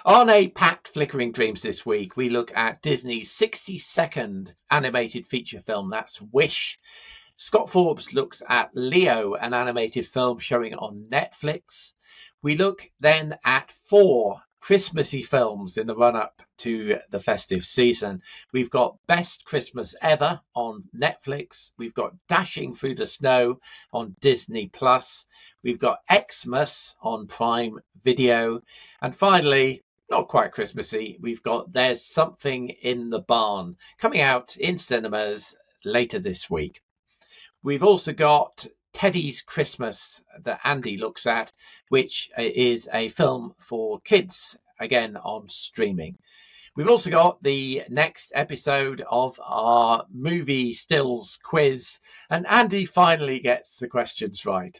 On a packed Flickering Dreams this week, we look at Disney's 60-second animated feature film, that's Wish. Scott Forbes looks at Leo, an animated film showing on Netflix. We look then at 4 Christmassy films in the run-up to the festive season. We've got Best Christmas Ever on Netflix. We've got Dashing Through the Snow on Disney+. We've got EXmas on Prime Video. And finally, not quite Christmassy, we've got There's Something in the Barn coming out in cinemas later this week. We've also got Teddy's Christmas that Andy looks at, which is a film for kids, again on streaming. We've also got the next episode of our movie stills quiz, and Andy finally gets the questions right.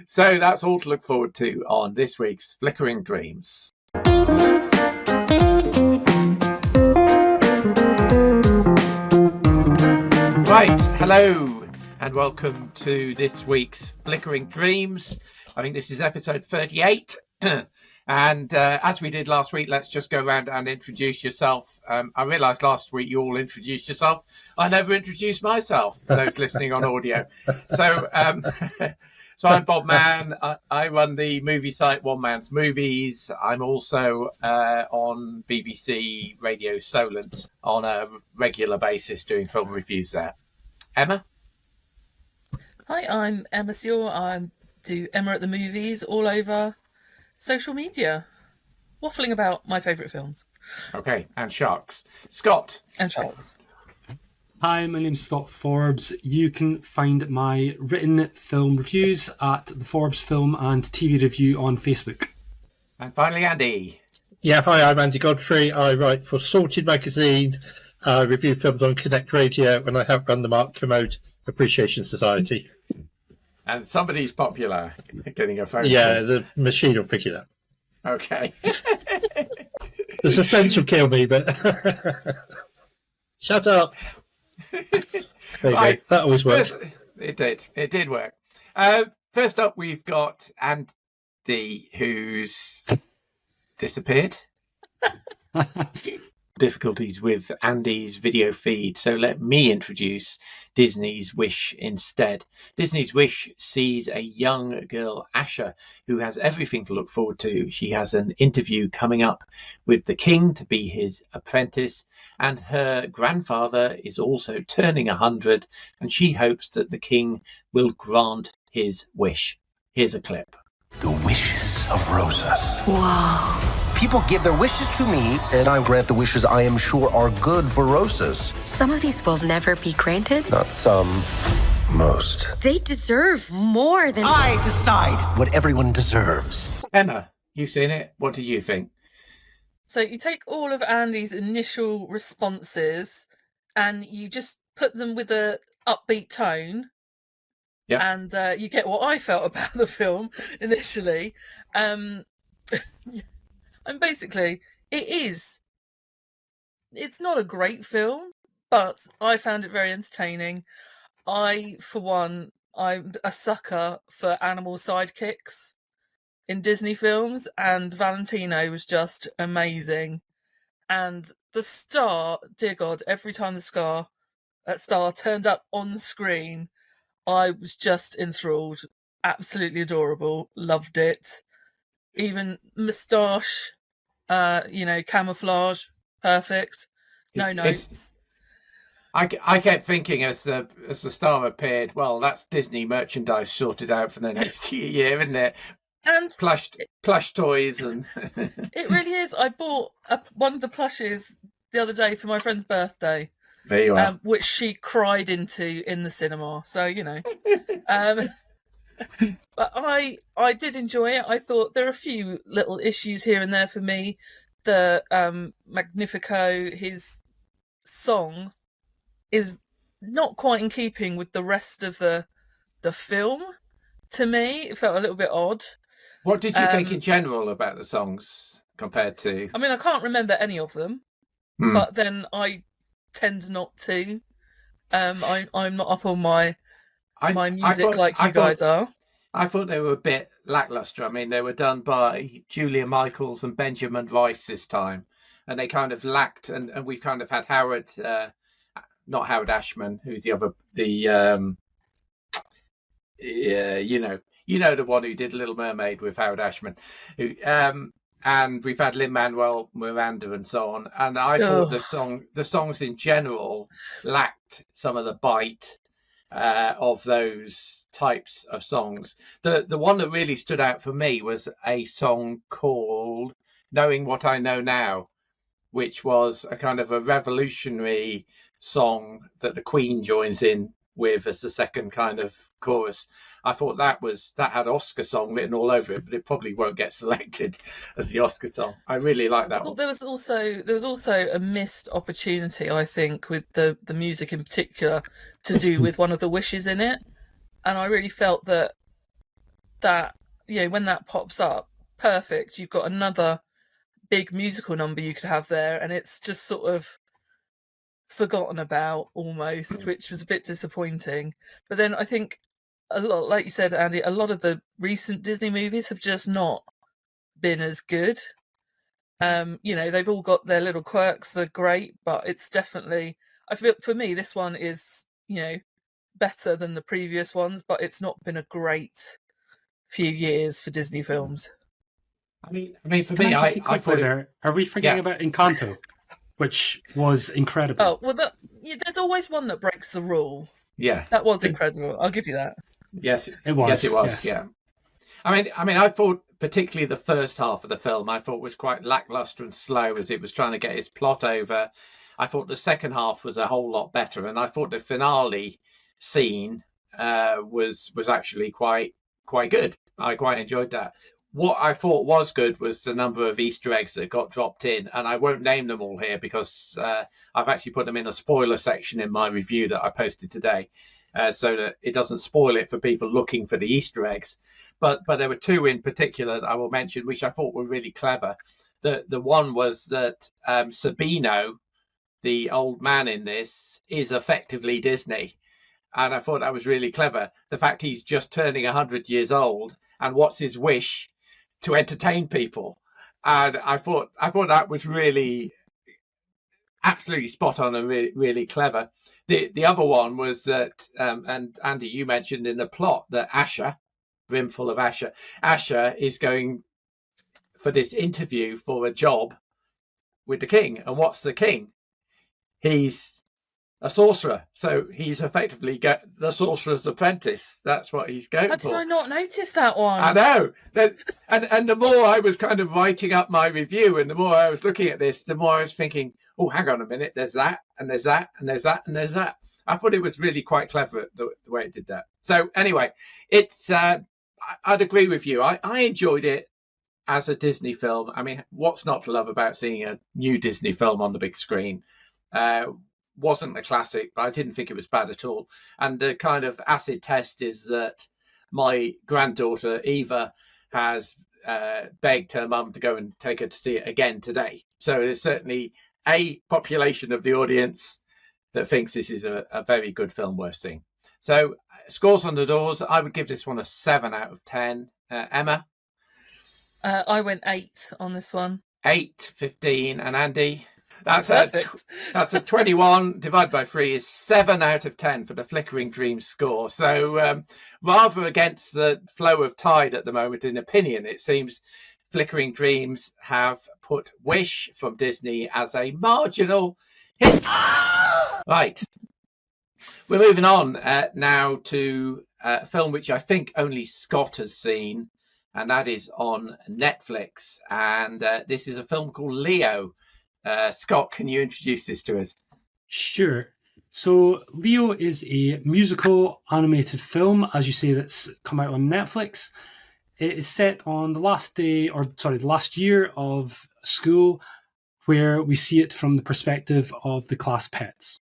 So that's all to look forward to on this week's Flickering Dreams. Right, hello. And welcome to this week's Flickering Dreams. I think this is episode 38. And as we did last week, let's just go around and introduce yourself. I realised last week you all introduced yourself. I never introduced myself for those listening on audio. So I'm Bob Mann. I run the movie site One Man's Movies. I'm also on BBC Radio Solent on a regular basis doing film reviews there. Emma? Hi, I'm Emma Sewell. I do Emma at the Movies all over social media, waffling about my favourite films. Okay, and sharks. Scott? And sharks. Hi, my name's Scott Forbes. You can find my written film reviews at the Forbes Film and TV Review on Facebook. And finally, Andy. Yeah, hi, I'm Andy Godfrey. I write for Sorted Magazine, review films on Connect Radio, and I help run the Mark Kermode Appreciation Society. And somebody's popular getting a phone Yeah, call. the machine will pick it up. Okay. The suspense will kill me, but... Shut up. There you go. That always works. It did work. First up, we've got Andy, who's disappeared. Difficulties with Andy's video feed, so let me introduce Disney's Wish instead. Disney's Wish sees a young girl, Asha, who has everything to look forward to. She has an interview coming up with the king to be his apprentice, and her grandfather is also turning 100, and she hopes that the king will grant his wish. Here's a clip. The wishes of Rosas. Wow. People give their wishes to me, and I grant the wishes I am sure are good for Rosas. Some of these will never be granted. Not some, most. They deserve more than... I decide what everyone deserves. Emma, you've seen it. What do you think? So you take all of Andy's initial responses and you just put them with a upbeat tone. Yeah. And you get what I felt about the film initially. And basically, it's not a great film, but I found it very entertaining. For one, I'm a sucker for animal sidekicks in Disney films, and Valentino was just amazing. And the star, dear God, every time that star turned up on screen, I was just enthralled. Absolutely adorable. Loved it. Even moustache, camouflage, perfect. No notes. I kept thinking as the star appeared, well, that's Disney merchandise sorted out for the next year, isn't it? And plush toys and. It really is. I bought one of the plushes the other day for my friend's birthday. There you are. Which she cried into in the cinema. So But I did enjoy it. I thought there are a few little issues here and there for me. The Magnifico, his song, is not quite in keeping with the rest of the film. To me, it felt a little bit odd. What did you think in general about the songs compared to? I mean, I can't remember any of them, but then I tend not to. I'm not up on my music like you guys are. I thought they were a bit lackluster. I mean, they were done by Julia Michaels and Benjamin Rice this time, and they kind of lacked. And we've kind of had Howard, not Howard Ashman, who's the other, the one who did Little Mermaid with Howard Ashman, and we've had Lin-Manuel Miranda and so on. And I thought the songs in general lacked some of the bite of those types of songs. The one that really stood out for me was a song called Knowing What I Know Now, which was a kind of a revolutionary song that the Queen joins in with as the second kind of chorus. I thought that had Oscar song written all over it, but it probably won't get selected as the Oscar song. I really like that one. There was also a missed opportunity, I think, with the music in particular, to do with one of the wishes in it, and I really felt that when that pops up, perfect. You've got another big musical number you could have there, and it's just sort of forgotten about almost, which was a bit disappointing. But then I think a lot, like you said, Andy, a lot of the recent Disney movies have just not been as good. They've all got their little quirks, they're great, but it's definitely, I feel, for me, this one is, better than the previous ones, but it's not been a great few years for Disney films. I mean, for me, I thought are we forgetting about Encanto, which was incredible? Oh well, there's always one that breaks the rule. Yeah, that was incredible. I'll give you that. Yes, it was. Yes, it was. Yes. Yeah. I mean, I thought particularly the first half of the film, I thought was quite lackluster and slow as it was trying to get its plot over. I thought the second half was a whole lot better, and I thought the finale scene was actually quite good. I quite enjoyed that. What I thought was good was the number of Easter eggs that got dropped in, and I won't name them all here because I've actually put them in a spoiler section in my review that I posted today, so that it doesn't spoil it for people looking for the Easter eggs. But there were two in particular that I will mention, which I thought were really clever. The one was that Sabino, the old man in this, is effectively Disney. And I thought that was really clever. The fact he's just turning 100 years old, and what's his wish? To entertain people. And I thought that was really absolutely spot on and really, really clever. The other one was that, and Andy, you mentioned in the plot that Asher, brimful of Asher is going for this interview for a job with the king. And what's the king? He's a sorcerer, so he's effectively the sorcerer's apprentice. That's what he's going for. How did I not notice that one? I know. And the more I was kind of writing up my review, and the more I was looking at this, the more I was thinking, oh, hang on a minute, there's that, and there's that, and there's that, and there's that. I thought it was really quite clever the way it did that. So anyway, it's I'd agree with you. I enjoyed it as a Disney film. I mean, what's not to love about seeing a new Disney film on the big screen? Wasn't a classic, but I didn't think it was bad at all. And the kind of acid test is that my granddaughter Eva has begged her mum to go and take her to see it again today. So there's certainly a population of the audience that thinks this is a very good film worth seeing. So scores on the doors, I would give this one a 7 out of 10. Emma? I went 8 on this one. 8, 15, and Andy? That's a 21 divided by 3 is 7 out of 10 for the Flickering Dreams score. So rather against the flow of tide at the moment in opinion, it seems Flickering Dreams have put Wish from Disney as a marginal hit. Right. We're moving on now to a film which I think only Scott has seen, and that is on Netflix. And this is a film called Leo. Scott, can you introduce this to us? Sure. So Leo is a musical animated film, as you say, that's come out on Netflix. It is set on the last year of school, where we see it from the perspective of the class pets.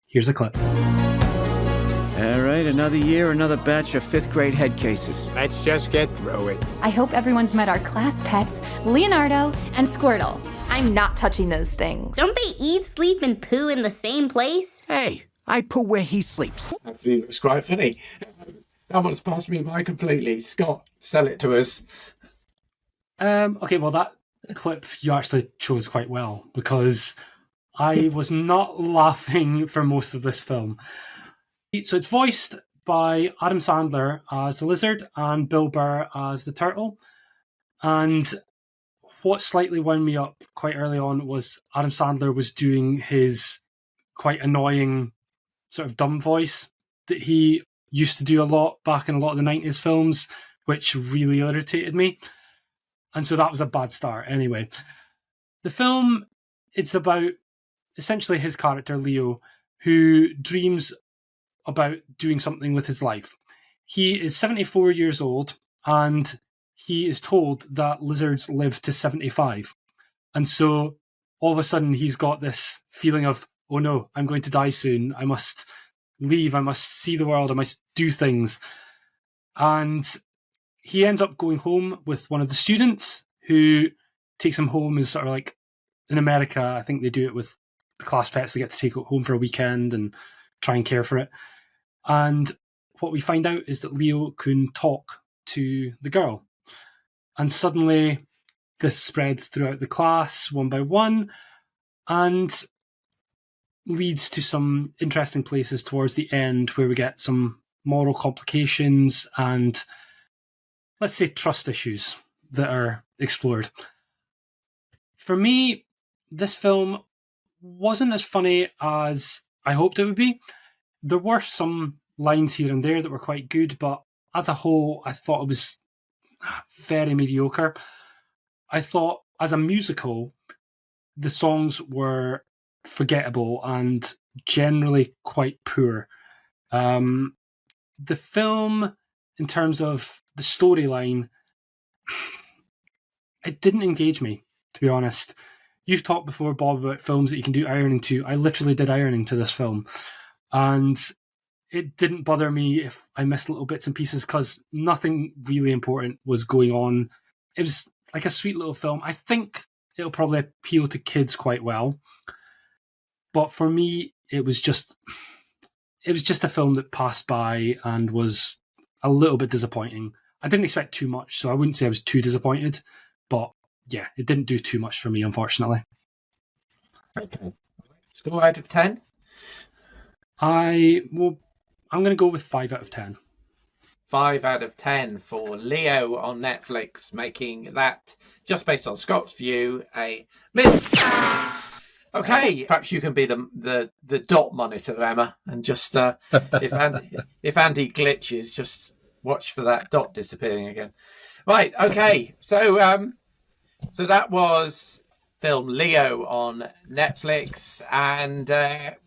Here's a clip. All right, another year, another batch of 5th grade head cases. Let's just get through it. I hope everyone's met our class pets, Leonardo and Squirtle. I'm not touching those things. Don't they eat, sleep, and poo in the same place? Hey, I poo where he sleeps. I think it's quite funny. That one's passed me by completely. Scott, sell it to us. Okay, well, that clip you actually chose quite well, because I was not laughing for most of this film. So it's voiced by Adam Sandler as the lizard and Bill Burr as the turtle. And what slightly wound me up quite early on was Adam Sandler was doing his quite annoying sort of dumb voice that he used to do a lot back in a lot of the 90s films, which really irritated me. And so that was a bad start. Anyway, the film, it's about essentially his character, Leo, who dreams about doing something with his life. He is 74 years old, and he is told that lizards live to 75. And so all of a sudden he's got this feeling of, oh no, I'm going to die soon. I must leave. I must see the world. I must do things. And he ends up going home with one of the students who takes him home as sort of like, in America, I think they do it with the class pets. They get to take it home for a weekend and try and care for it. And what we find out is that Leo can talk to the girl. And suddenly this spreads throughout the class one by one and leads to some interesting places towards the end where we get some moral complications and, let's say, trust issues that are explored. For me, this film wasn't as funny as I hoped it would be. There were some lines here and there that were quite good, but as a whole, I thought it was very mediocre. I thought, as a musical, the songs were forgettable and generally quite poor. The film, in terms of the storyline, it didn't engage me, to be honest. You've talked before, Bob, about films that you can do ironing to. I literally did ironing to this film. And it didn't bother me if I missed little bits and pieces because nothing really important was going on. It was like a sweet little film. I think it'll probably appeal to kids quite well. But for me, it was just a film that passed by and was a little bit disappointing. I didn't expect too much, so I wouldn't say I was too disappointed. But yeah, it didn't do too much for me, unfortunately. Okay. Score out of 10? I'm going to go with 5 out of 10. 5 out of 10 for Leo on Netflix, making that, just based on Scott's view, a miss. Okay, perhaps you can be the dot monitor, Emma, and just if Andy glitches, just watch for that dot disappearing again. Right. Okay. So that was film Leo on Netflix, and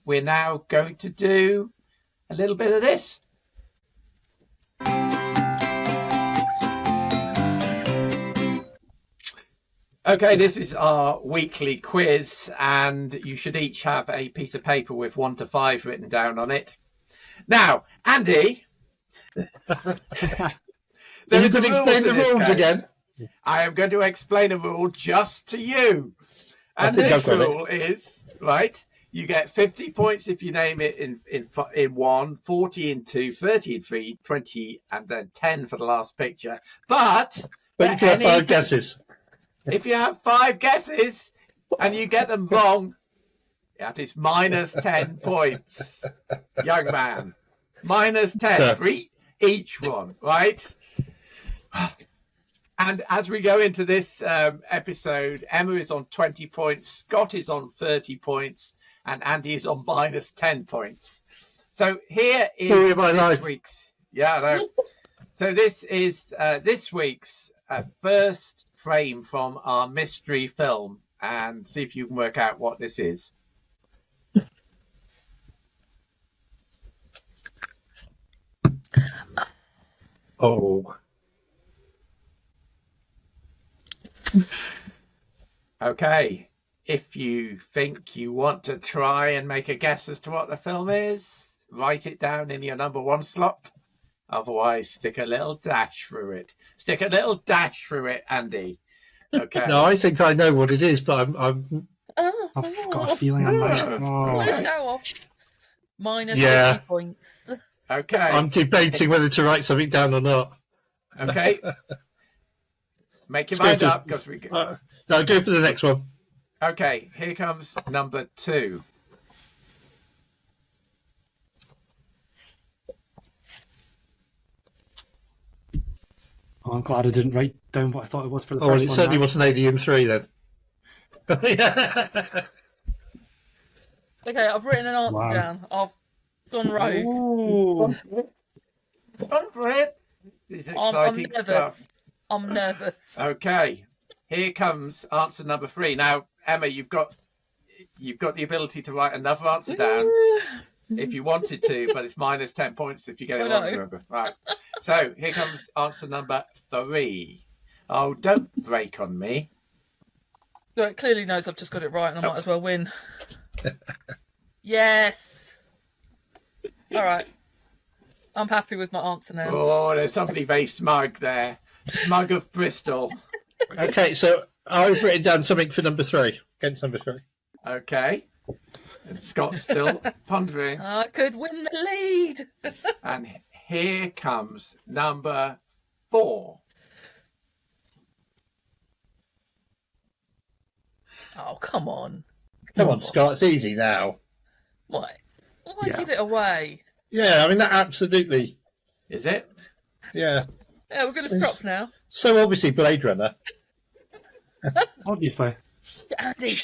we're now going to do a little bit of this. Okay, this is our weekly quiz, and you should each have a piece of paper with 1 to 5 written down on it. Now, Andy, you can explain the rules again. I am going to explain a rule just to you. And this rule is, right, you get 50 points if you name it in 1, 40 in 2, 30 in 3, 20, and then 10 for the last picture. But if you have 5 guesses. If you have 5 guesses and you get them wrong, that is minus 10 points, young man. Minus 10 for each one, right? And as we go into this episode, Emma is on 20 points, Scott is on 30 points, and Andy is on minus 10 points. So here is this week's... Yeah, I know. So this is this week's first frame from our mystery film, and see if you can work out what this is. Oh. Okay, if you think you want to try and make a guess as to what the film is, write it down in your number 1 slot. Otherwise, stick a little dash through it. Stick a little dash through it, Andy. Okay. No, I think I know what it is, but I've got a feeling I might. Show off. Minus 50 points. Okay. I'm debating whether to write something down or not. Okay. Make your mind up, because we. No, go for the next one. Okay, here comes number 2. Oh, I'm glad I didn't write down what I thought it was for the Oh, well, first it one. certainly wasn't Alien 3 then. Okay, I've written an answer Wow. down. I've gone rogue. Ooh. Go for it. It's I'm exciting nervous. stuff. I'm nervous. Okay, here comes answer number 3. Now, Emma, you've got the ability to write another answer down if you wanted to, but it's minus 10 points if you get it wrong. Remember. Right. So here comes answer number 3. Oh, don't break on me. So it clearly knows I've just got it right, and I might as well win. Yes. All right. I'm happy with my answer now. Oh, there's somebody very smug there. Smug of Bristol. Okay, so I've written down something for number 3. Against number 3. Okay. And Scott's still pondering. I could win the lead. And here comes number 4. Oh, come on. Come on, Scott, it's easy now. Why give it away? Yeah, I mean, that absolutely. Is it? Yeah. Yeah, we're going to stop now. So obviously Blade Runner. Obviously. Andy,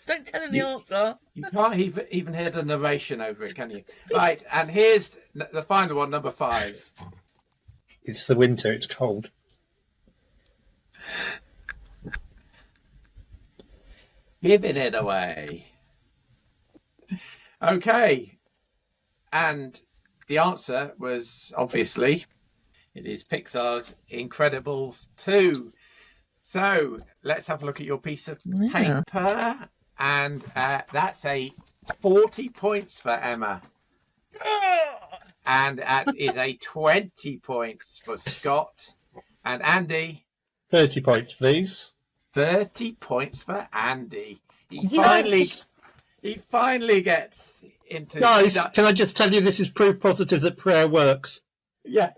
don't tell him the answer. You can't even hear the narration over it, can you? Right, and here's the final one, number 5. It's the winter, it's cold. Giving it away. Okay. And the answer was, obviously, it is Pixar's Incredibles 2. So let's have a look at your piece of paper. And that's a 40 points for Emma. And that is a 20 points for Scott. And Andy? 30 points, please. 30 points for Andy. He finally gets into... Guys, can I just tell you this is proof positive that prayer works? Yeah.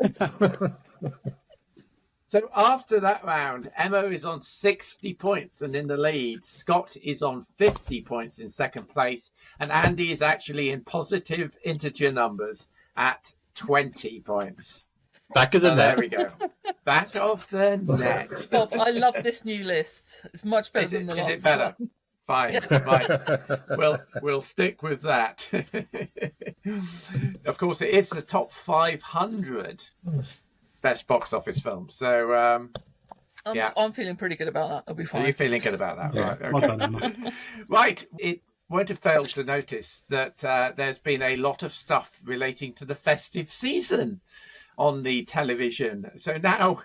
So after that round, Emma is on 60 points and in the lead. Scott is on 50 points in second place. And Andy is actually in positive integer numbers at 20 points. Back of the net. There we go. Back of the net. Bob, I love this new list. It's much better than the last Is it better? one. Fine. Right. We'll stick with that. Of course, it is the top 500 best box office films. So, I'm feeling pretty good about that. I'll be fine. Are you feeling good about that? Yeah. Right. Okay. Right. It won't have failed to notice that there's been a lot of stuff relating to the festive season on the television. So now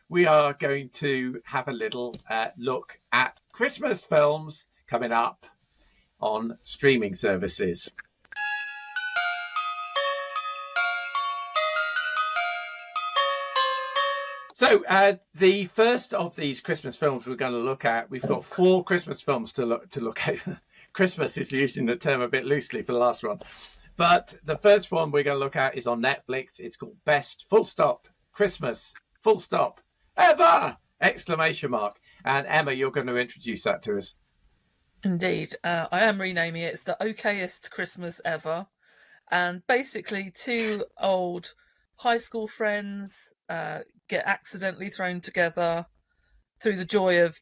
we are going to have a little look at Christmas films coming up on streaming services. So the first of these Christmas films we're going to look at, we've got 4 Christmas films to look at. Christmas is using the term a bit loosely for the last one. But the first one we're going to look at is on Netflix. It's called Best Full Stop Christmas Full Stop Ever! Exclamation mark. And Emma, you're going to introduce that to us. Indeed. I am renaming it. It's the okayest Christmas ever. And basically 2 old high school friends get accidentally thrown together through the joy of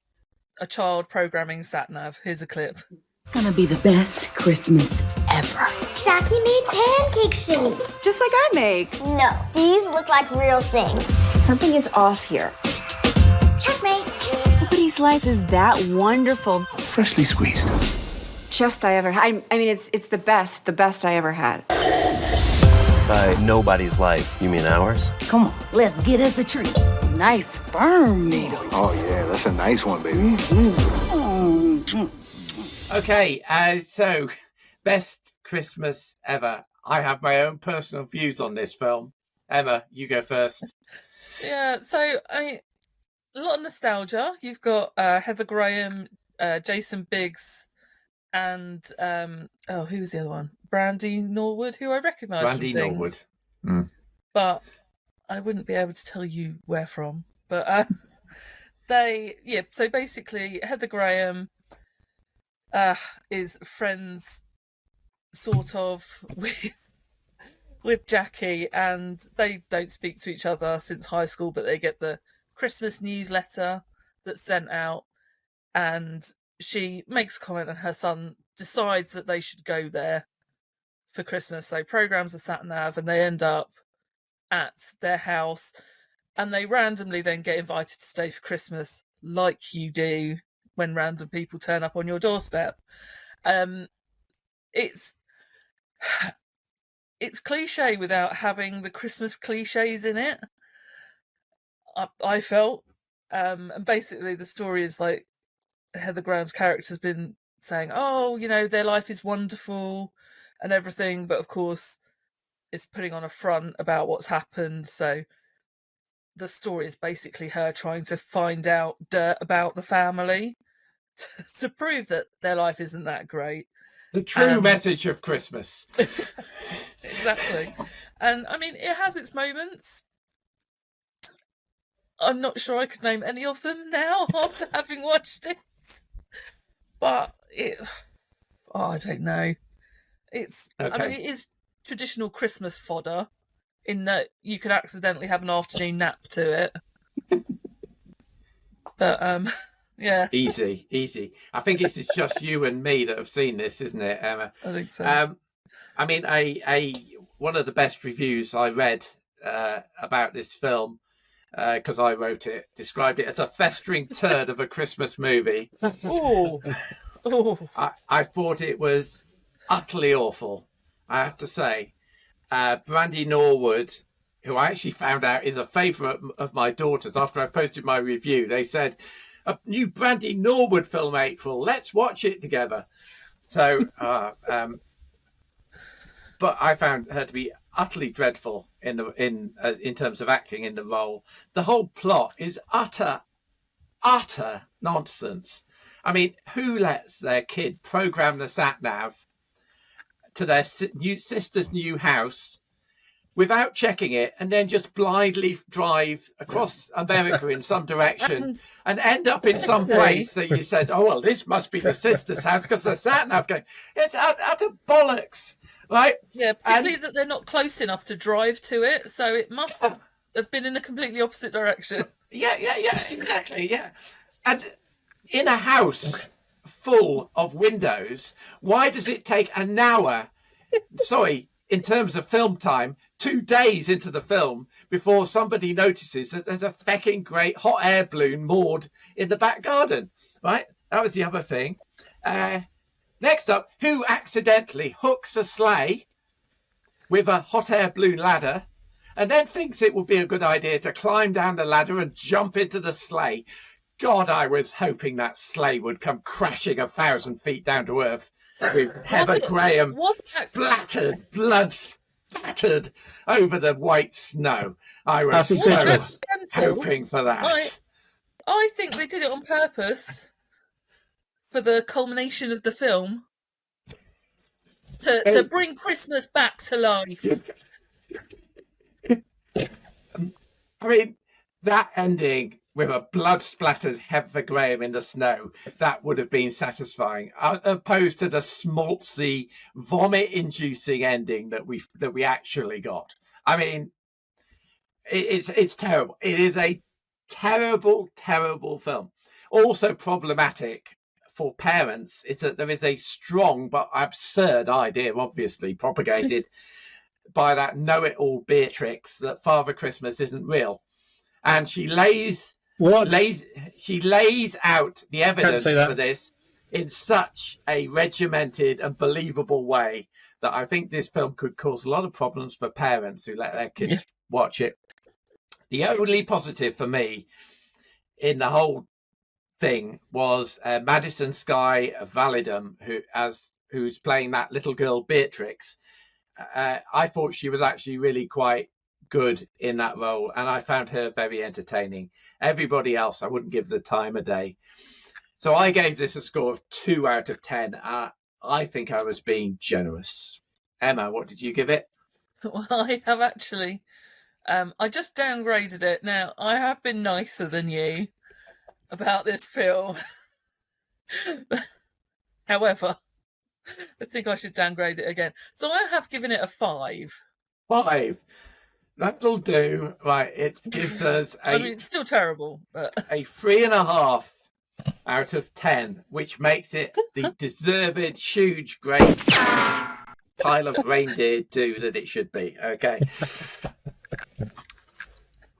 a child programming sat-nav. Here's a clip. It's gonna be the best Christmas ever. Jackie made pancake shapes. Just like I make. No, these look like real things. Something is off here. Checkmate. Nobody's life is that wonderful. Freshly squeezed. Just I ever had. I mean, it's the best I ever had. By nobody's life, you mean ours? Come on, let's get us a treat. Nice sperm needles. Oh, yeah, that's a nice one, baby. Okay, so best Christmas ever. I have my own personal views on this film. Emma, you go first. Yeah, so, I mean, a lot of nostalgia. You've got Heather Graham, Jason Biggs, and who was the other one? Brandy Norwood, who I recognise from Brandy things. Norwood. Mm. but I wouldn't be able to tell you where from. But so basically Heather Graham is friends sort of with Jackie, and they don't speak to each other since high school, but they get the Christmas newsletter that's sent out, and she makes a comment and her son decides that they should go there for Christmas. So programs a sat nav and they end up at their house, and they randomly then get invited to stay for Christmas, like you do when random people turn up on your doorstep. It's cliche without having the Christmas cliches in it, I felt. And basically the story is like Heather Graham's character's been saying, oh, you know, their life is wonderful and everything, but of course it's putting on a front about what's happened. So the story is basically her trying to find out dirt about the family to prove that their life isn't that great. The true message of Christmas. Exactly. And I mean, it has its moments. I'm not sure I could name any of them now after having watched it. But I don't know. I mean, it is traditional Christmas fodder in that you could accidentally have an afternoon nap to it. But yeah. Easy. I think it's just you and me that have seen this, isn't it, Emma? I think so. I mean, one of the best reviews I read about this film, because I wrote it, described it as a festering turd of a Christmas movie. Oh. I thought it was utterly awful, I have to say. Brandy Norwood, who I actually found out is a favourite of my daughter's after I posted my review, they said, a new Brandy Norwood film, April, let's watch it together. So, but I found her to be utterly dreadful in terms of acting in the role. The whole plot is utter nonsense. I mean, who lets their kid program the sat nav to their sister's new house without checking it, and then just blindly drive across America in some direction and end up in some place that you said, oh, well, this must be the sister's house because the sat nav going. It's utter bollocks, right? Yeah, particularly that they're not close enough to drive to it, so it must have been in a completely opposite direction. Yeah, exactly, yeah. And in a house full of windows, why does it take an hour, in terms of film time, 2 days into the film before somebody notices that there's a fecking great hot air balloon moored in the back garden, right? That was the other thing. Next up, who accidentally hooks a sleigh with a hot air balloon ladder and then thinks it would be a good idea to climb down the ladder and jump into the sleigh? God, I was hoping that sleigh would come crashing 1,000 feet down to earth with Heather Graham blood spattered over the white snow. I was so hoping for that. I think they did it on purpose for the culmination of the film to bring Christmas back to life. I mean, that ending with a blood-splattered Heather Graham in the snow, that would have been satisfying, opposed to the schmaltzy, vomit-inducing ending that we actually got. I mean, it's terrible. It is a terrible film. Also problematic for parents is that there is a strong but absurd idea, obviously propagated by that know-it-all Beatrix, that Father Christmas isn't real, and she lays out the evidence for this in such a regimented and believable way that I think this film could cause a lot of problems for parents who let their kids watch it. The only positive for me in the whole thing was Madison Sky Validum, who's playing that little girl Beatrix. I thought she was actually really quite good in that role, and I found her very entertaining. Everybody else I wouldn't give the time of day. So I gave this a score of 2 out of 10. I think I was being generous. Emma, what did you give it? Well, I have actually. I just downgraded it. Now, I have been nicer than you about this film. However, I think I should downgrade it again. So I have given it a 5. 5. That'll do. Right, it gives us it's still terrible, but a 3.5 out of 10, which makes it the deserved, huge, great pile of reindeer do that it should be. Okay.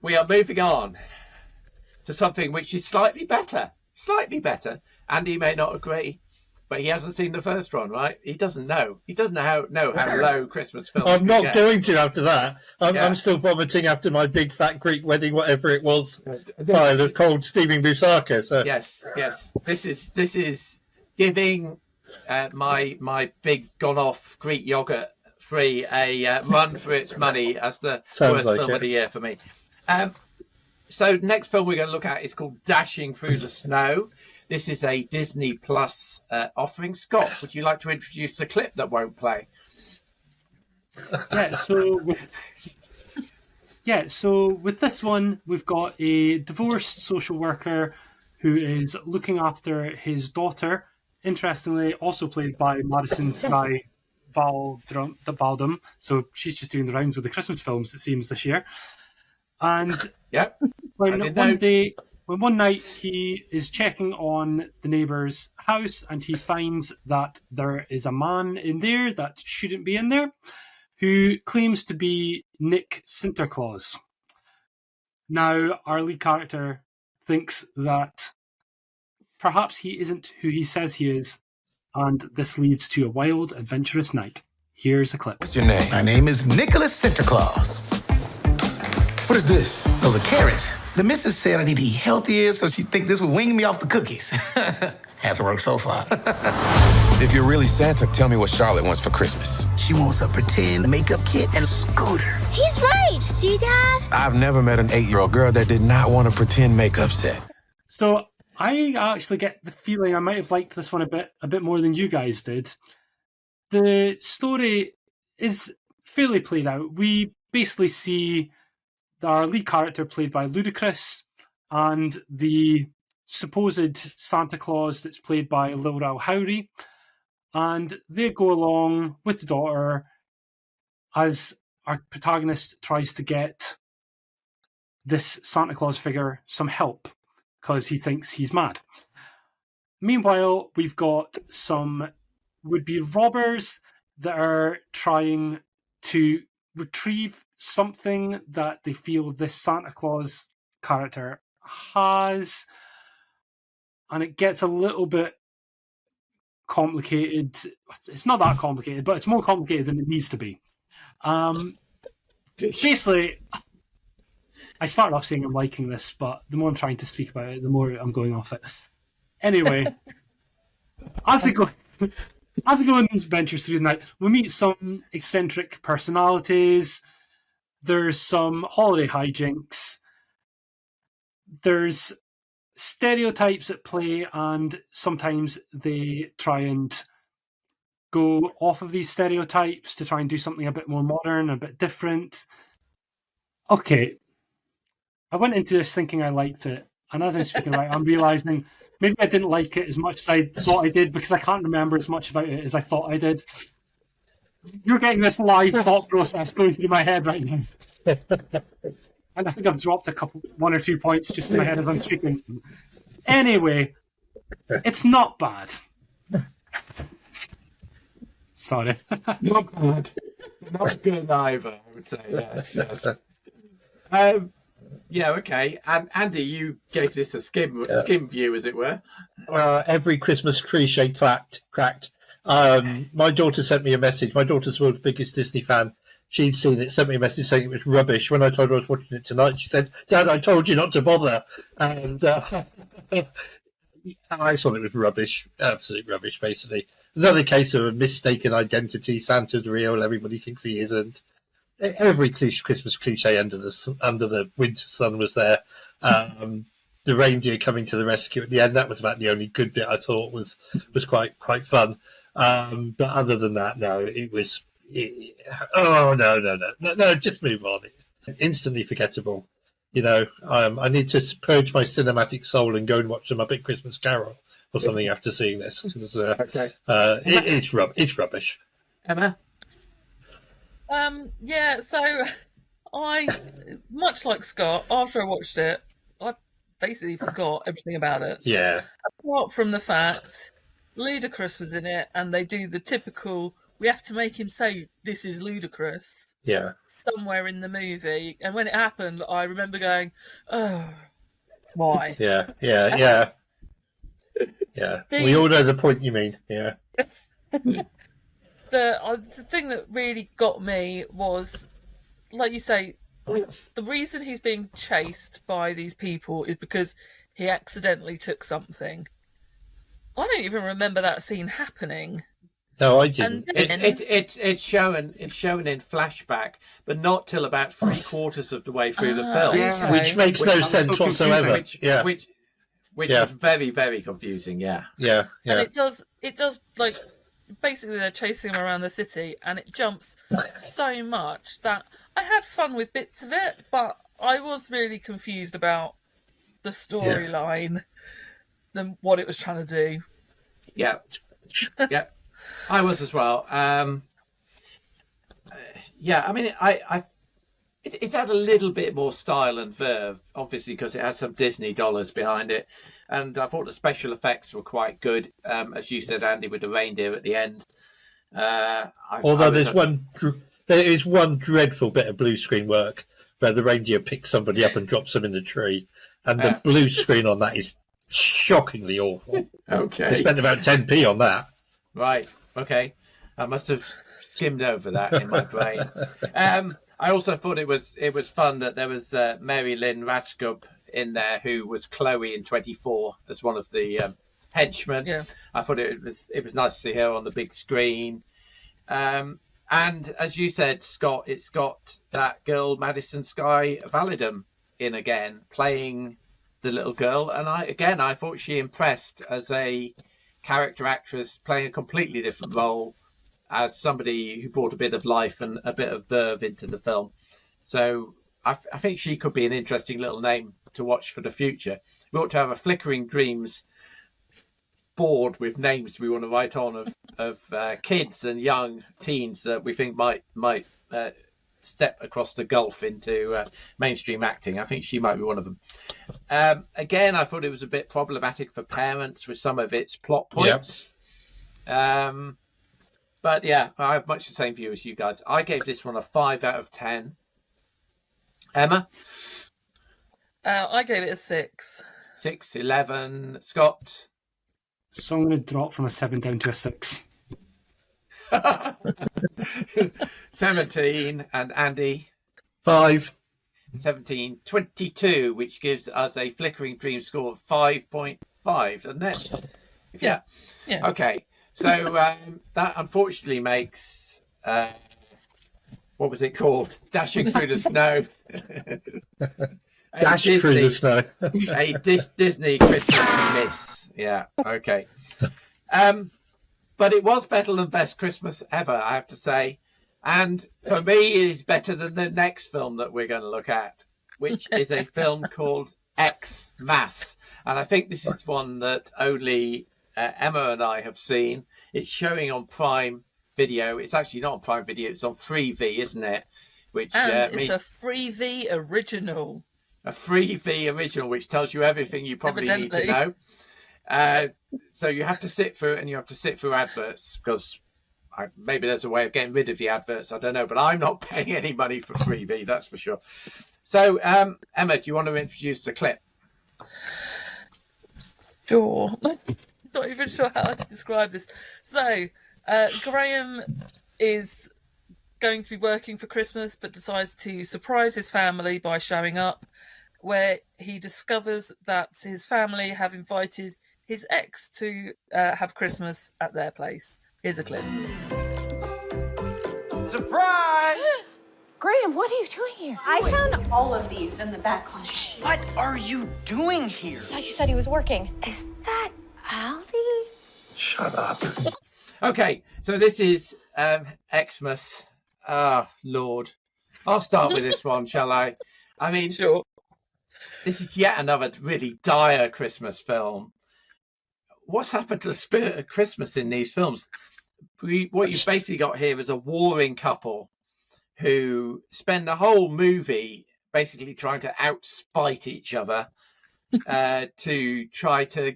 We are moving on to something which is slightly better. Slightly better. Andy may not agree, but he hasn't seen the first one, right? He doesn't know. He doesn't know how low Christmas films I'm not get. going to after that. I'm still vomiting after my big fat Greek wedding, whatever it was, pile of cold steaming moussaka. So Yes. This is giving my big gone off Greek yogurt free a run for its money as the Sounds worst film of the year for me. So next film we're going to look at is called Dashing Through the Snow. This is a Disney Plus offering. Scott, would you like to introduce the clip that won't play? So with this one, we've got a divorced social worker who is looking after his daughter, interestingly also played by Madison Sky Valdum. So she's just doing the rounds with the Christmas films, it seems, this year. And when one night he is checking on the neighbour's house and he finds that there is a man in there that shouldn't be in there, who claims to be Nick Sinterklaas. Now, our lead character thinks that perhaps he isn't who he says he is, and this leads to a wild, adventurous night. Here's a clip. What's your name? My name is Nicholas Sinterklaas. What is this? Oh, the carrots. The missus said I need to eat healthier, so she think this will wing me off the cookies. Hasn't worked so far. If you're really Santa, tell me what Charlotte wants for Christmas. She wants a pretend makeup kit and a scooter. He's right. See, Dad? I've never met an 8-year-old girl that did not want a pretend makeup set. So I actually get the feeling I might have liked this one a bit more than you guys did. The story is fairly played out. We basically see our lead character played by Ludacris and the supposed Santa Claus that's played by Lil Rel Howery. And they go along with the daughter as our protagonist tries to get this Santa Claus figure some help because he thinks he's mad. Meanwhile, we've got some would-be robbers that are trying to retrieve something that they feel this Santa Claus character has, and it gets a little bit complicated. It's not that complicated, but it's more complicated than it needs to be. Basically, I started off saying I'm liking this, but the more I'm trying to speak about it, the more I'm going off it. Anyway, as they go on these adventures through the night, we meet some eccentric personalities. There's some holiday hijinks. There's stereotypes at play, and sometimes they try and go off of these stereotypes to try and do something a bit more modern, a bit different. Okay, I went into this thinking I liked it, and as I'm speaking about it, I'm realising maybe I didn't like it as much as I thought I did because I can't remember as much about it as I thought I did. You're getting this live thought process going through my head right now. And I think I've dropped 1 or 2 points just in my head as I'm speaking. Anyway, it's not bad. Sorry. Not bad. Not good either, I would say. Yes. Yeah, okay. And Andy, you gave this a skim view, as it were. Every Christmas cliche cracked. My daughter sent me a message. My daughter's the world's biggest Disney fan. She'd seen it, sent me a message saying it was rubbish. When I told her I was watching it tonight, she said, "Dad, I told you not to bother." And I thought it was rubbish, absolute rubbish, basically. Another case of a mistaken identity. Santa's real, everybody thinks he isn't. Every Christmas cliche under the winter sun was there. The reindeer coming to the rescue at the end, that was about the only good bit I thought was quite fun. But other than that, no, it was Oh, no, just move on. Instantly forgettable. You know, I need to purge my cinematic soul and go and watch The Muppet Christmas Carol or something after seeing this. Okay. It's rubbish. Emma? Yeah, so I, much like Scott, after I watched it, I basically forgot everything about it. Yeah. Apart from the fact Ludacris was in it, and they do the typical, we have to make him say, this is Ludacris. Yeah. Somewhere in the movie. And when it happened, I remember going, oh, why? Yeah. We all know the point you mean. Yeah. The thing that really got me was, like you say, the reason he's being chased by these people is because he accidentally took something. I don't even remember that scene happening. No, I didn't. It's shown in flashback, but not till about 3/4 of the way through the film, Okay. Which makes no sense whatsoever. Which was very, very confusing. Yeah. Yeah. And it does like, basically they're chasing him around the city, and it jumps so much that I had fun with bits of it, but I was really confused about the storyline than what it was trying to do. Yeah. I was as well. Yeah, I mean, it had a little bit more style and verve, obviously, because it had some Disney dollars behind it, and I thought the special effects were quite good, as you said, Andy, with the reindeer at the end. Although there is one dreadful bit of blue screen work where the reindeer picks somebody up and drops them in the tree, and the blue screen on that is shockingly awful. Okay. They spent about 10p on that. Right. Okay. I must have skimmed over that in my brain. I also thought it was fun that there was Mary Lynn Rathsub in there, who was Chloe in 24 as one of the henchmen. Yeah. I thought it was nice to see her on the big screen. And as you said, Scott, it's got that girl Madison Sky Validum in again, playing the little girl, and I thought she impressed as a character actress, playing a completely different role as somebody who brought a bit of life and a bit of verve into the film. So I think she could be an interesting little name to watch for the future. We ought to have a Flickering Dreams board with names we want to write on of kids and young teens that we think might step across the gulf into mainstream acting. I think she might be one of them. Again, I thought it was a bit problematic for parents with some of its plot points. Yep. But yeah, I have much the same view as you guys. I gave this one a 5 out of 10. Emma? I gave it a 6. 6, 11. Scott? So I'm going to drop from a 7 down to a 6. 17. And Andy? 5. 17. 22, which gives us a Flickering Dream score of 5.5, doesn't it? Yeah. Okay. So that unfortunately makes, what was it called? Dashing Through the Snow. Through the Snow. A Disney Christmas miss. Yeah, okay. But it was better than Best Christmas Ever, I have to say. And for me, it is better than the next film that we're going to look at, which is a film called EXmas. And I think this is one that only Emma and I have seen. It's showing on Prime Video. It's actually not on Prime Video. It's on Freevee, isn't it? Which it's a Freevee original. A Freevee original, which tells you everything you probably need to know. So you have to sit through it, and you have to sit through adverts, because maybe there's a way of getting rid of the adverts. I don't know, but I'm not paying any money for Freevee, that's for sure. So, Emma, do you want to introduce the clip? Sure. Not even sure how to describe this. So, Graham is going to be working for Christmas, but decides to surprise his family by showing up, where he discovers that his family have invited his ex to have Christmas at their place. Here's a clip. Surprise! Graham, what are you doing here? I found all of these in the back closet. What are you doing here? I thought you said he was working. Is that Alfie? Shut up. Okay, so this is EXmas. Ah, Lord. I'll start with this one, shall I? I mean, Sure. This is yet another really dire Christmas film. What's happened to the spirit of Christmas in these films? What you've basically got here is a warring couple who spend the whole movie basically trying to outspite each other to try to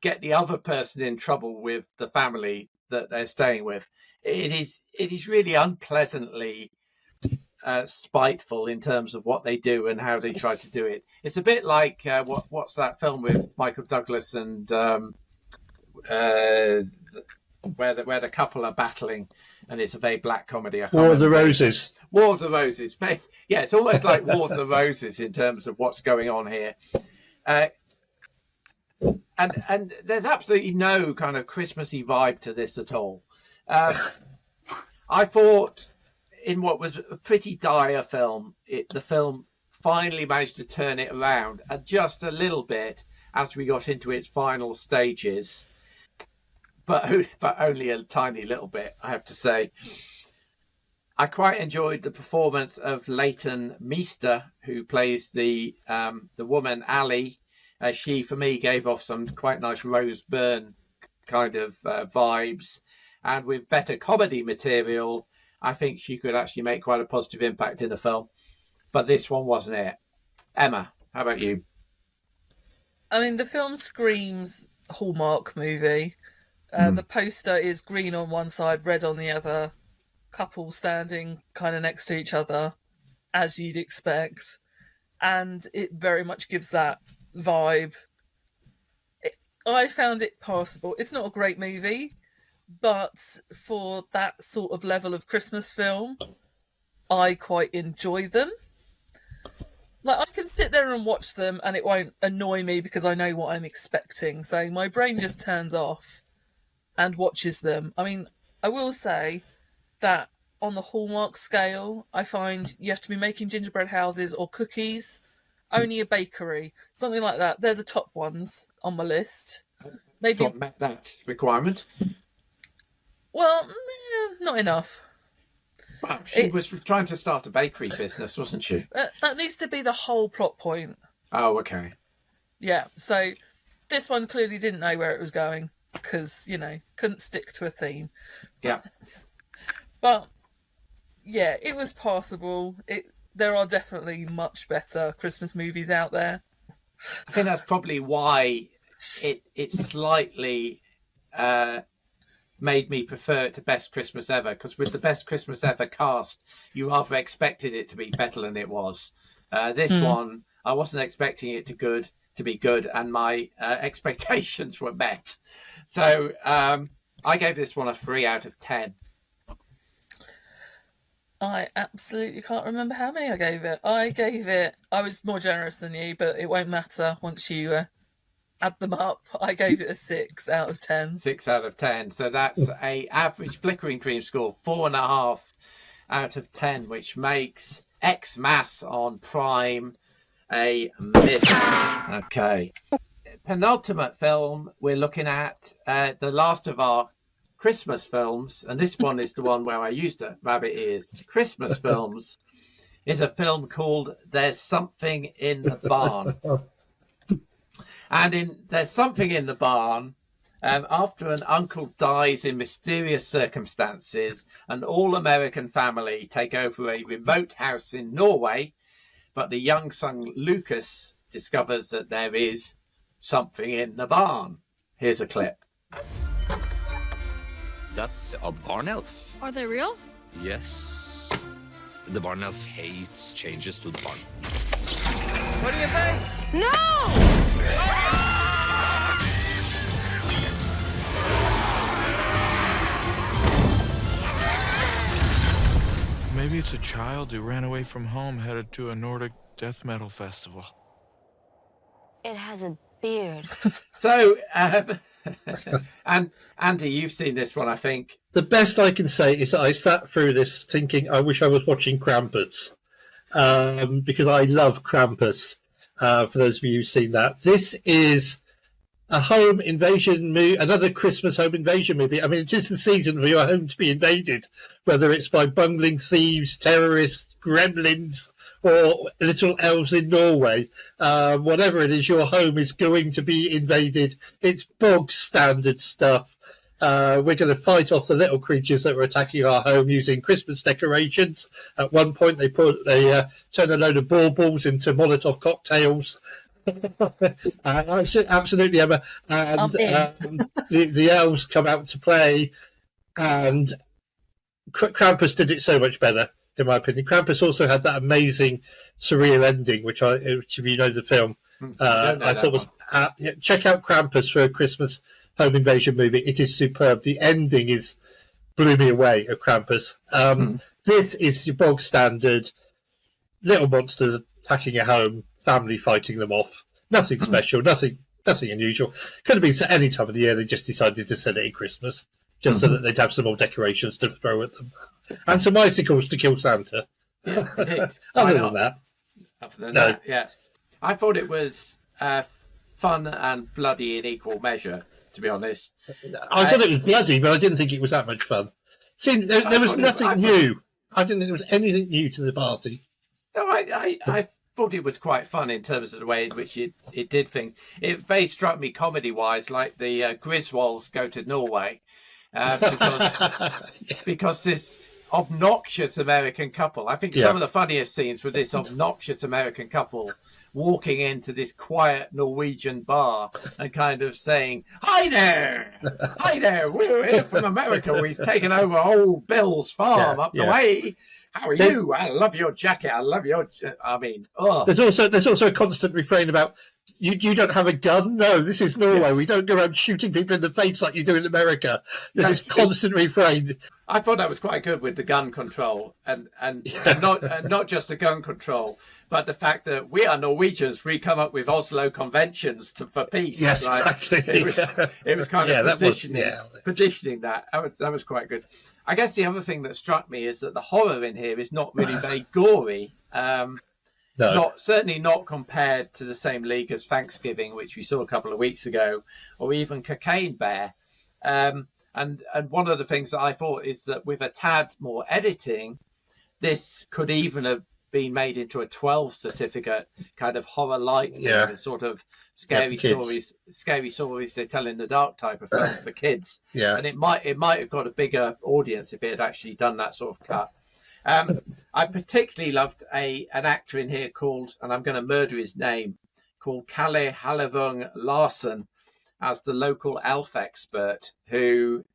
get the other person in trouble with the family that they're staying with. It is really unpleasantly spiteful in terms of what they do and how they try to do it. It's a bit like what's that film with Michael Douglas and where the couple are battling, and it's a very black comedy. War of the Roses. War of the Roses. Yeah, it's almost like War of the Roses in terms of what's going on here. And there's absolutely no kind of Christmassy vibe to this at all. I thought in what was a pretty dire film, the film finally managed to turn it around just a little bit as we got into its final stages, but only a tiny little bit, I have to say. I quite enjoyed the performance of Leighton Meester, who plays the woman Ali. She, for me, gave off some quite nice Rose Byrne kind of vibes, and with better comedy material, I think she could actually make quite a positive impact in the film. But this one wasn't it. Emma, how about you? I mean, the film screams Hallmark movie. The poster is green on one side, red on the other. Couple standing kind of next to each other, as you'd expect. And it very much gives that vibe. I found it passable. It's not a great movie, but for that sort of level of Christmas film, I quite enjoy them. Like, I can sit there and watch them and it won't annoy me because I know what I'm expecting. So my brain just turns off and watches them. I mean, I will say that on the Hallmark scale, I find you have to be making gingerbread houses or cookies. Only a bakery, something like that. They're the top ones on my list. Maybe not met that requirement. Well, not enough. Well, she was trying to start a bakery business, wasn't she? That needs to be the whole plot point. Oh, okay. Yeah, so this one clearly didn't know where it was going because, couldn't stick to a theme. Yeah. But, yeah, it was passable. There are definitely much better Christmas movies out there. I think that's probably why it slightly made me prefer it to Best Christmas Ever, because with the Best Christmas Ever cast, you rather expected it to be better than it was. This one, I wasn't expecting it to be good, and my expectations were met. So I gave this one a 3 out of 10. I absolutely can't remember how many I gave it. I was more generous than you, but it won't matter once you add them up. I gave it a 6 out of 10. 6 out of 10. So that's a average Flickering Dreams score, 4.5 out of 10, which makes EXmas on Prime a miss. Okay. Penultimate film, we're looking at the last of our Christmas films, and this one is the one where I used a rabbit ears. Christmas films is a film called There's Something in the Barn. And There's Something in the Barn, after an uncle dies in mysterious circumstances, an all-American family take over a remote house in Norway, but the young son Lucas discovers that there is something in the barn. Here's a clip. That's a barn elf. Are they real? Yes. The barn elf hates changes to the barn. What do you think? No! Maybe it's a child who ran away from home headed to a Nordic death metal festival. It has a beard. So, and Andy, you've seen this one, I think. The best I can say is that I sat through this thinking I wish I was watching Krampus, because I love Krampus. For those of you who've seen that, this is a home invasion movie, another Christmas home invasion movie. I mean, it is the season for your home to be invaded, whether it's by bungling thieves, terrorists, gremlins, or little elves in Norway. Whatever it is, your home is going to be invaded. It's bog standard stuff. We're going to fight off the little creatures that were attacking our home using Christmas decorations. At one point, they turn a load of baubles into Molotov cocktails. Absolutely, Emma. And the elves come out to play, and Krampus did it so much better, in my opinion. Krampus also had that amazing surreal ending, which if you know the film, I thought was. Check out Krampus for a Christmas home invasion movie. It is superb. The ending blew me away of Krampus. This is your bog standard little monsters attacking a home, family fighting them off. Nothing special, nothing unusual. Could have been at any time of the year. They just decided to set it at Christmas, just so that they'd have some more decorations to throw at them, and some icicles to kill Santa. Yeah, indeed. Other than that, yeah. I thought it was fun and bloody in equal measure, to be honest. I thought it was bloody, but I didn't think it was that much fun. See, there was nothing new. I didn't think there was anything new to the party. No, I thought it was quite fun in terms of the way in which it did things. It very struck me comedy-wise like the Griswolds Go to Norway, because this obnoxious American couple, I think some of the funniest scenes were this obnoxious American couple walking into this quiet Norwegian bar and kind of saying, hi there, we're here from America, we've taken over old Bill's farm up the way. How are you? I love your jacket. I love your. I mean, There's also a constant refrain about you don't have a gun. No, this is Norway. Yes. We don't go around shooting people in the face like you do in America. There's this constant refrain. I thought that was quite good with the gun control and not just the gun control, but the fact that we are Norwegians. We come up with Oslo conventions for peace. Yes, right? Exactly. It was kind of positioning that. That was quite good. I guess the other thing that struck me is that the horror in here is not really very gory. Certainly not compared to the same league as Thanksgiving, which we saw a couple of weeks ago, or even Cocaine Bear. And one of the things that I thought is that with a tad more editing, this could even have been made into a 12 certificate kind of horror-like thing, the sort of scary stories they tell in the dark type of film for kids. And it might have got a bigger audience if it had actually done that sort of cut. I particularly loved an actor in here called, and I'm going to murder his name, called Kalle Halevung Larsen as the local elf expert, who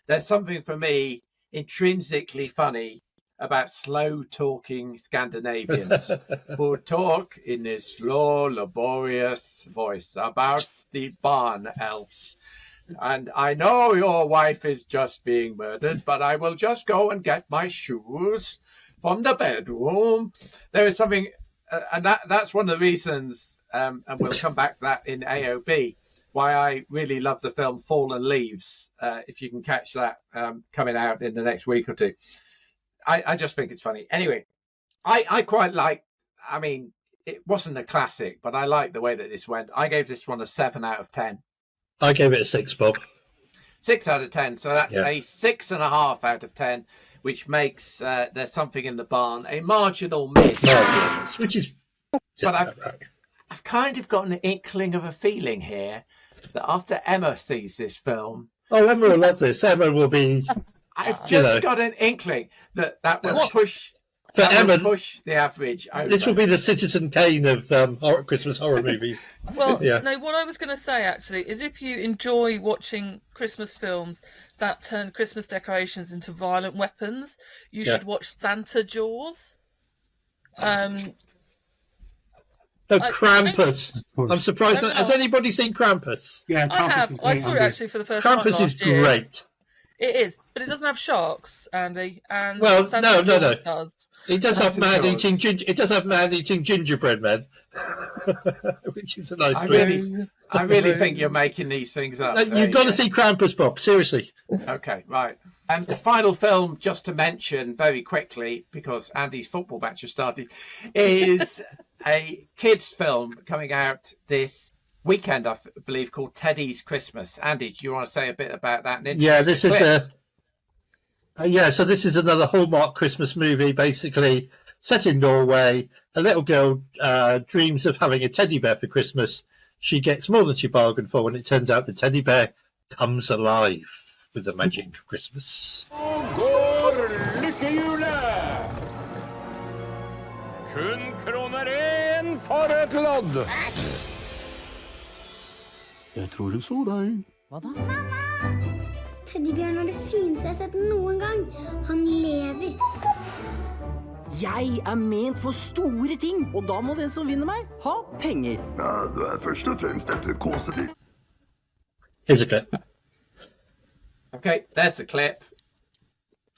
there's something for me intrinsically funny about slow-talking Scandinavians who talk in this slow, laborious voice about the barn elves. And I know your wife is just being murdered, but I will just go and get my shoes from the bedroom. There is something, and that's one of the reasons, and we'll come back to that in AOB, why I really love the film Fallen Leaves, if you can catch that coming out in the next week or two. I just think it's funny. Anyway, I quite like, I mean, it wasn't a classic, but I like the way that this went. I gave this one a 7 out of 10. I gave it a 6, Bob. 6 out of 10. So that's a 6.5 out of 10, which makes There's Something in the Barn a marginal miss. Which is but I've kind of got an inkling of a feeling here that after Emma sees this film... Oh, Emma will love this. Emma will be... I've just got an inkling that will push the average over. This will be the Citizen Kane of Christmas horror movies. Well, no, what I was going to say actually is if you enjoy watching Christmas films that turn Christmas decorations into violent weapons, you should watch Santa Jaws. Krampus. I'm surprised. Has anybody seen Krampus? Yeah, I have. I saw it actually for the first time Krampus last is year. great. It is, but it doesn't have sharks, Andy. And well, Santa no. Does. It does have man-eating gingerbread men, which is a nice I really think you're making these things up. You've got to see Krampus, Bob. Seriously. Okay, right. And the final film, just to mention very quickly, because Andy's football match has started, is a kids' film coming out this weekend, I believe, called Teddy's Christmas. Andy, do you want to say a bit about that? Yeah, this is so this is another Hallmark Christmas movie, basically set in Norway. A little girl dreams of having a teddy bear for Christmas. She gets more than she bargained for when it turns out the teddy bear comes alive with the magic of Christmas. Kun kroner en for et lodd. Jeg tror du så deg. Hva da? Teddybjørn er det fineste jeg har sett noen gang. Han lever. Jeg er ment for store ting, og da må den som vinner meg ha penger. Ja, du er først og fremst et kosedyr. Here's a clip. Okay, there's the clip.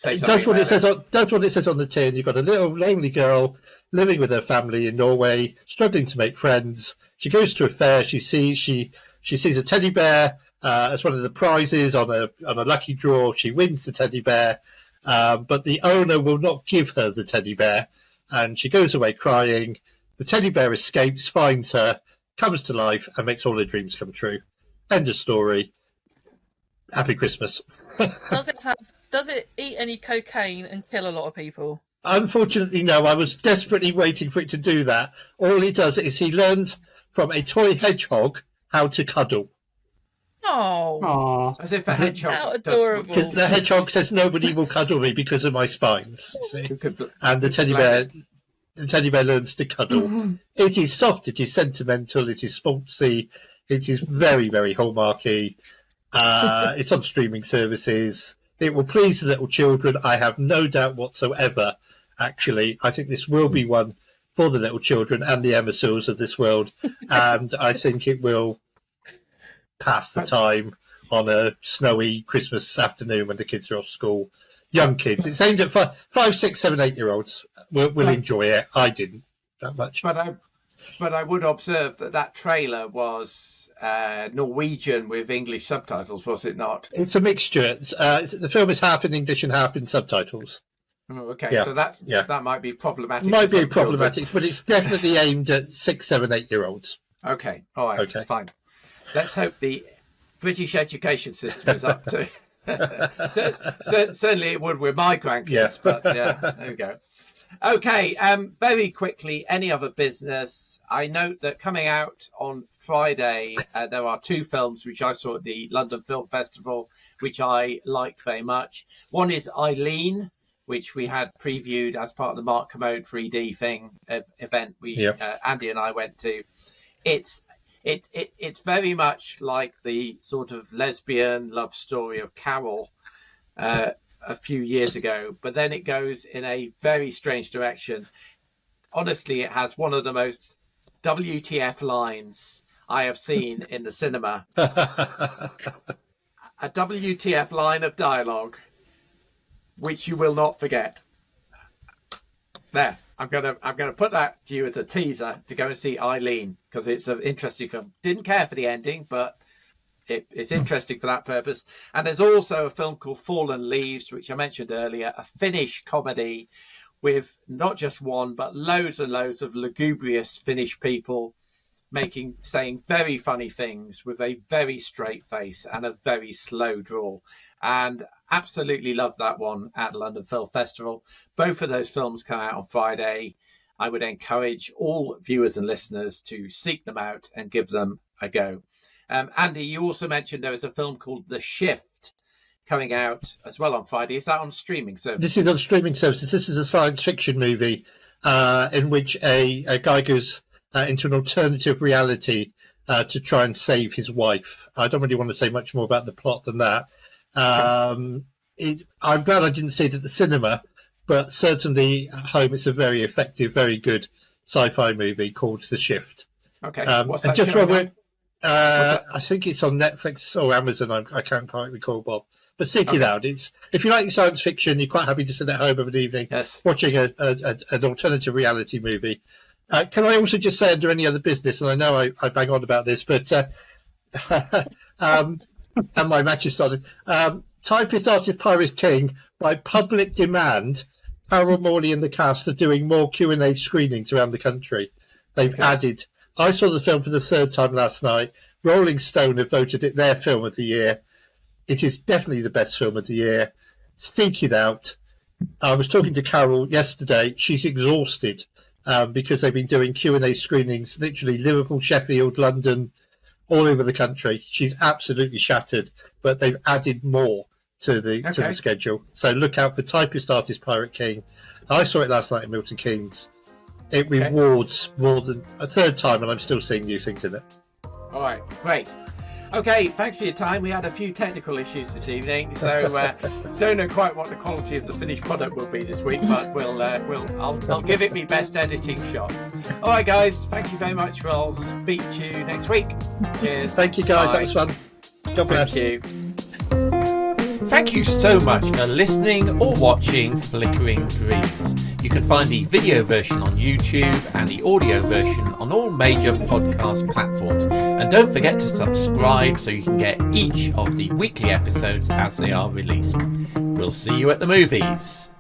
That's what it says. That's what it says on the tin. You've got a little lonely girl living with her family in Norway, struggling to make friends. She goes to a fair. She sees a teddy bear as one of the prizes on a lucky draw. She wins the teddy bear, but the owner will not give her the teddy bear, and she goes away crying. The teddy bear escapes, finds her, comes to life, and makes all her dreams come true. End of story. Happy Christmas. Does it eat any cocaine and kill a lot of people? Unfortunately, no. I was desperately waiting for it to do that. All he does is he learns from a toy hedgehog how to cuddle. Oh, as if a hedgehog. How adorable! Because the hedgehog says nobody will cuddle me because of my spines. You see? And the teddy bear learns to cuddle. It is soft. It is sentimental. It is sportsy. It is very, very Hallmarky. It's on streaming services. It will please the little children. I have no doubt whatsoever. Actually, I think this will be one for the little children and the Emma Seals of this world, and I think it will pass the time on a snowy Christmas afternoon when the kids are off school. Young kids. It's aimed at 5, 6, 7, 8-year-olds. Will enjoy it. I didn't that much. But I would observe that trailer was Norwegian with English subtitles, was it not? It's a mixture. The film is half in English and half in subtitles. Oh, okay, Yeah. so that might be problematic. Might for be some problematic, children. but it's definitely aimed at 6, 7, 8-year-olds. Okay, all right, Okay. fine. Let's hope the British education system is up to. Certainly, it would with my grandkids. Yeah. But yeah, there we go. Okay, very quickly, any other business? I note that coming out on Friday, there are 2 films which I saw at the London Film Festival, which I liked very much. One is Eileen, which we had previewed as part of the Mark Commode 3D event Andy and I went to. It's very much like the sort of lesbian love story of Carol a few years ago, but then it goes in a very strange direction. Honestly, it has one of the most WTF lines I have seen in the cinema. A WTF line of dialogue which you will not forget. There, I'm gonna put that to you as a teaser to go and see Eileen, because it's an interesting film. Didn't care for the ending, but it's interesting for that purpose. And there's also a film called Fallen Leaves, which I mentioned earlier, a Finnish comedy with not just one, but loads and loads of lugubrious Finnish people saying very funny things with a very straight face and a very slow drawl. And absolutely loved that one at London Film Festival. Both of those films come out on Friday. I would encourage all viewers and listeners to seek them out and give them a go. Andy, you also mentioned there is a film called The Shift coming out as well on Friday. Is that on streaming service? This is on streaming services. This is a science fiction movie in which a guy goes into an alternative reality to try and save his wife. I don't really want to say much more about the plot than that. I'm glad I didn't see it at the cinema, but certainly at home it's a very effective, very good sci-fi movie called The Shift. Okay. What's that? Just I think it's on Netflix or Amazon. I can't quite recall, Bob. But seek it out. It's if you like science fiction, you're quite happy to sit at home of an evening watching an alternative reality movie. Can I also just say under any other business, and I know I bang on about this, but and my match is started. Typist Artist Pirate King, by public demand, Carol Morley and the cast are doing more Q&A screenings around the country. They've added I saw the film for the third time last night. Rolling Stone have voted it their film of the year. It is definitely the best film of the year. Seek it out. I was talking to Carol yesterday. She's exhausted because they've been doing Q&A screenings, literally Liverpool, Sheffield, London, all over the country. She's absolutely shattered, but they've added more to the schedule. So look out for Typist Artist Pirate King. I saw it last night in Milton Keynes. It rewards more than a third time, and I'm still seeing new things in it. All right, great. Okay, thanks for your time. We had a few technical issues this evening, so don't know quite what the quality of the finished product will be this week, but I'll give it my best editing shot. All right, guys, thank you very much. We'll speak to you next week. Cheers. Thank you, guys. That was fun. God bless. Thank you. Thank you so much for listening or watching Flickering Dreams. You can find the video version on YouTube and the audio version on all major podcast platforms. And don't forget to subscribe so you can get each of the weekly episodes as they are released. We'll see you at the movies.